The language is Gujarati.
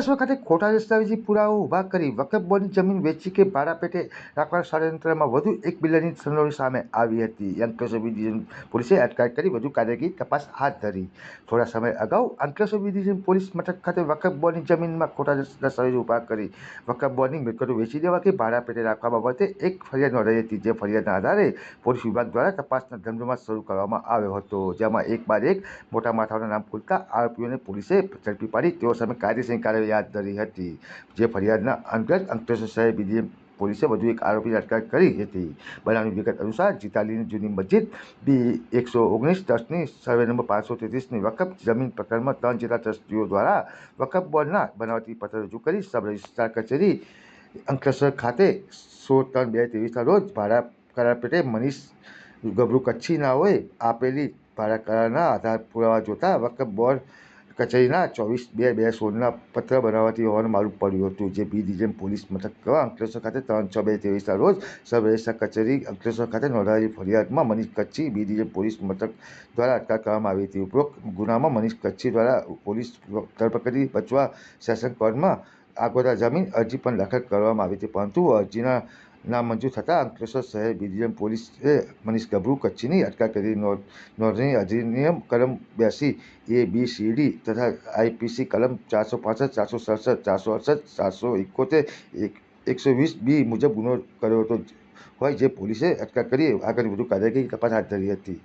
અંકલેશ્વર ખાતે ખોટા દસ્તાવેજી પુરાવો ઊભા કરી વકફ બોર્ડની જમીન વેચી કે ભાડા પેટે રાખવાના ષડયંત્રમાં વધુ એક બિલ્ડરની સંડોવણી સામે આવી હતી. અંકલેશ્વર બી ડિવિઝન પોલીસે અટકાયત કરી વધુ કાયદાકીય તપાસ હાથ ધરી. થોડા સમય અગાઉ અંકલેશ્વર બી ડિવિઝન પોલીસ મથક ખાતે વકફ બોર્ડની જમીનમાં ખોટા દસ્તાવેજો ઊભા કરી વકફ બોર્ડની મિલકતો વેચી દેવા કે ભાડા પેટે રાખવા બાબતે એક ફરિયાદ નોંધાઈ હતી. જે ફરિયાદના આધારે પોલીસ વિભાગ દ્વારા તપાસના ધમધમાટ શરૂ કરવામાં આવ્યો હતો, જેમાં એક બાદ એક મોટા માથાઓના નામ ખુલતા આરોપીઓને પોલીસે ઝડપી પાડી તેઓ સામે કાયદેસરની કાર્યવાહી હાથ ધરી હતી. જે ફરિયાદના અંતર્ગત અંકલેશ્વર શહેર બીડીએમ પોલીસે વધુ એક આરોપીની અટકાયત કરી હતી. બનાવની વિગત અનુસાર જીતાલીની જૂની મસ્જિદ B119-10ની સર્વે નંબર 533ની વકફ જમીન પ્રકરણમાં 3 જેટલા ટ્રસ્ટીઓ દ્વારા વકફ બોર્ડના બનાવટી પત્ર રજૂ કરી સબ રજિસ્ટ્રાર કચેરી અંકલેશ્વર ખાતે 16/3/23ના રોજ ભાડા કરાર પેટે મનીષ ગભરુ કચ્છી નાઓએ આપેલી ભાડા કરારના આધાર પુરાવા જોતા વકફ બોર્ડ કચેરીના 24/2/16ના પત્ર બનાવટી હોવાનું માલુમ પડ્યું હતું. જે બી ડિવિઝન પોલીસ મથક અંકલેશ્વર ખાતે 3/6/23ના રોજ સબ રજિસ્ટ્રાર કચેરી અંકલેશ્વર ખાતે નોંધાયેલી ફરિયાદમાં Manish Kutchi B division police મથક દ્વારા અટકાયત કરવામાં આવી હતી. ઉપરોક્ત ગુનામાં મનીષ કચ્છી દ્વારા પોલીસ ધરપકડથી બચવા સેશન કોર્ટમાં આગોતરા જામીન અરજી પણ દાખલ કરવામાં આવી હતી, પરંતુ અરજીના નામંજૂર થતાં અંકલેશ્વર શહેર બી ડિવિઝન પોલીસે મનીષ ગભરુ કચ્છીની અટકાયત કરી નોંધણી અધિનિયમ કલમ 82A, B, C, D તથા IPC કલમ 465, 467, 468, 471, 120B મુજબ ગુનો કર્યો હતો હોય જે પોલીસે અટકાયત કરી આગળની વધુ કાયદાકીય તપાસ હાથ ધરી હતી.